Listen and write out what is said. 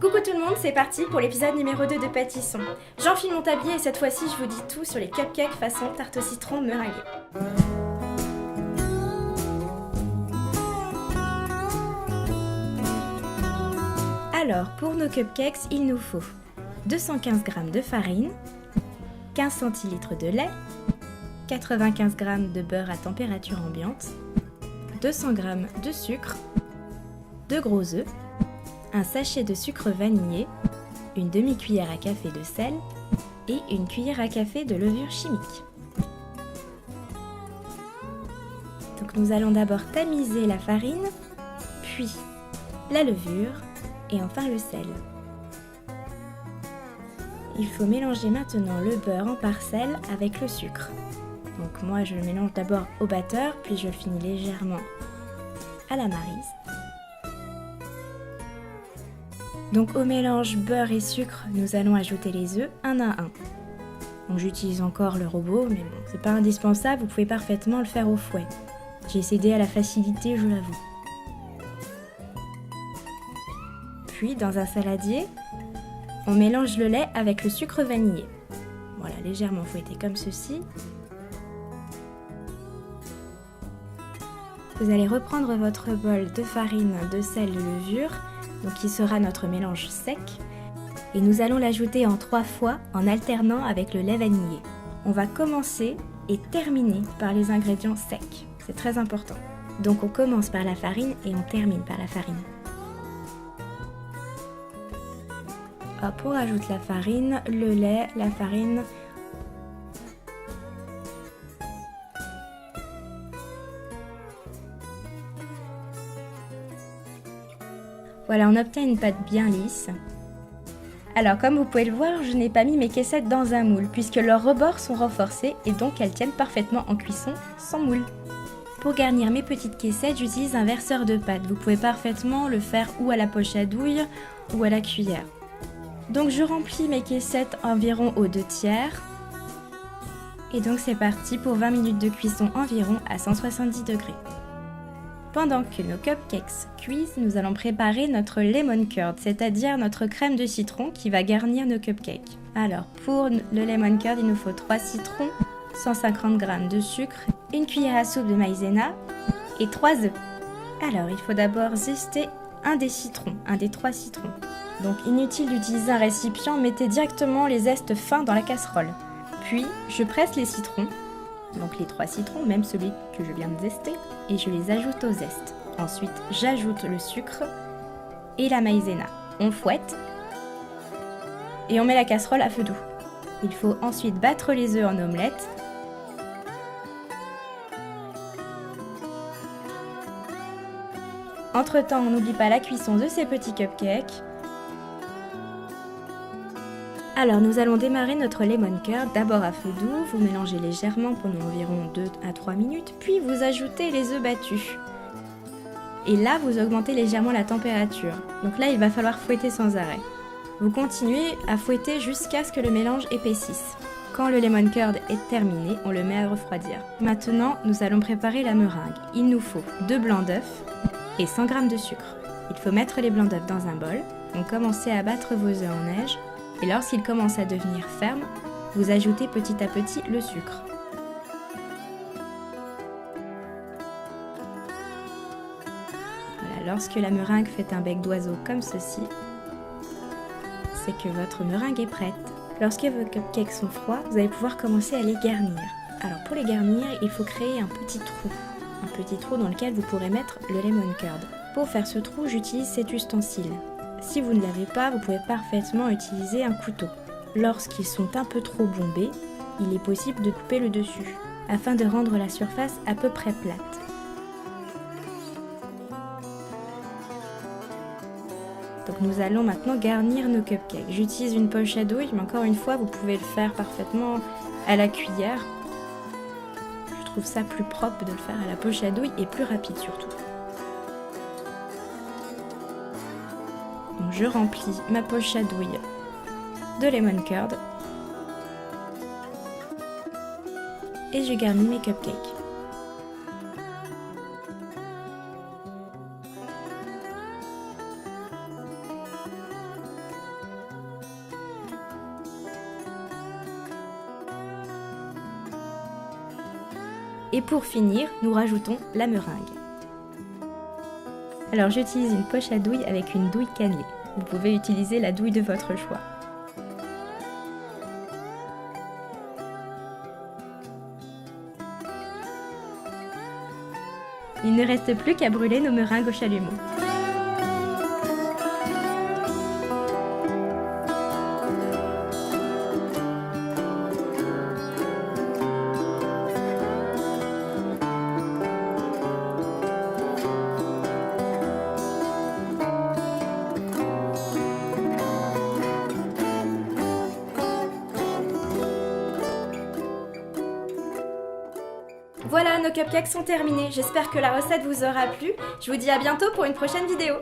Coucou tout le monde, c'est parti pour l'épisode numéro 2 de Pâtisson. J'enfile mon tablier et cette fois-ci je vous dis tout sur les cupcakes façon tarte au citron meringuée. Alors pour nos cupcakes, il nous faut 215 g de farine, 15 centilitres de lait, 95 g de beurre à température ambiante, 200 g de sucre, 2 gros œufs, un sachet de sucre vanillé, une demi-cuillère à café de sel et une cuillère à café de levure chimique. Donc nous allons d'abord tamiser la farine, puis la levure et enfin le sel. Il faut mélanger maintenant le beurre en parcelles avec le sucre. Donc moi je le mélange d'abord au batteur, puis je le finis légèrement à la maryse. Donc au mélange beurre et sucre, nous allons ajouter les œufs un à un. Donc j'utilise encore le robot, mais bon, c'est pas indispensable, vous pouvez parfaitement le faire au fouet. J'ai cédé à la facilité, je l'avoue. Puis dans un saladier, on mélange le lait avec le sucre vanillé. Voilà, légèrement fouetté comme ceci. Vous allez reprendre votre bol de farine, de sel, de levure, donc qui sera notre mélange sec, et nous allons l'ajouter en 3 fois en alternant avec le lait vanillé. On va commencer et terminer par les ingrédients secs, c'est très important. Donc on commence par la farine et on termine par la farine. Hop, on rajoute la farine, le lait, la farine. Voilà, on obtient une pâte bien lisse. Alors comme vous pouvez le voir, je n'ai pas mis mes caissettes dans un moule puisque leurs rebords sont renforcés et donc elles tiennent parfaitement en cuisson sans moule. Pour garnir mes petites caissettes, j'utilise un verseur de pâte. Vous pouvez parfaitement le faire ou à la poche à douille ou à la cuillère. Donc je remplis mes caissettes environ aux 2/3. Et donc c'est parti pour 20 minutes de cuisson environ à 170 degrés. Pendant que nos cupcakes cuisent, nous allons préparer notre lemon curd, c'est-à-dire notre crème de citron qui va garnir nos cupcakes. Alors pour le lemon curd, il nous faut 3 citrons, 150 g de sucre, une cuillère à soupe de maïzena et 3 œufs. Alors il faut d'abord zester un des 3 citrons. Donc inutile d'utiliser un récipient, mettez directement les zestes fins dans la casserole. Puis je presse les citrons. Donc les 3 citrons, même celui que je viens de zester, et je les ajoute au zeste. Ensuite, j'ajoute le sucre et la maïzena. On fouette et on met la casserole à feu doux. Il faut ensuite battre les œufs en omelette. Entre-temps, on n'oublie pas la cuisson de ces petits cupcakes. Alors nous allons démarrer notre lemon curd, d'abord à feu doux, vous mélangez légèrement pendant environ 2 à 3 minutes, puis vous ajoutez les œufs battus. Et là vous augmentez légèrement la température, donc là il va falloir fouetter sans arrêt. Vous continuez à fouetter jusqu'à ce que le mélange épaississe. Quand le lemon curd est terminé, on le met à refroidir. Maintenant nous allons préparer la meringue. Il nous faut 2 blancs d'œufs et 100 g de sucre. Il faut mettre les blancs d'œufs dans un bol, donc commencez à battre vos œufs en neige. Et lorsqu'il commence à devenir ferme, vous ajoutez petit à petit le sucre. Voilà, lorsque la meringue fait un bec d'oiseau comme ceci, c'est que votre meringue est prête. Lorsque vos cupcakes sont froids, vous allez pouvoir commencer à les garnir. Alors pour les garnir, il faut créer un petit trou dans lequel vous pourrez mettre le lemon curd. Pour faire ce trou, j'utilise cet ustensile. Si vous ne l'avez pas, vous pouvez parfaitement utiliser un couteau. Lorsqu'ils sont un peu trop bombés, il est possible de couper le dessus, afin de rendre la surface à peu près plate. Donc nous allons maintenant garnir nos cupcakes. J'utilise une poche à douille, mais encore une fois, vous pouvez le faire parfaitement à la cuillère. Je trouve ça plus propre de le faire à la poche à douille et plus rapide surtout. Donc je remplis ma poche à douille de lemon curd et je garnis mes cupcakes. Et pour finir, nous rajoutons la meringue. Alors j'utilise une poche à douille avec une douille cannelée. Vous pouvez utiliser la douille de votre choix. Il ne reste plus qu'à brûler nos meringues au chalumeau. Voilà, nos cupcakes sont terminés. J'espère que la recette vous aura plu. Je vous dis à bientôt pour une prochaine vidéo.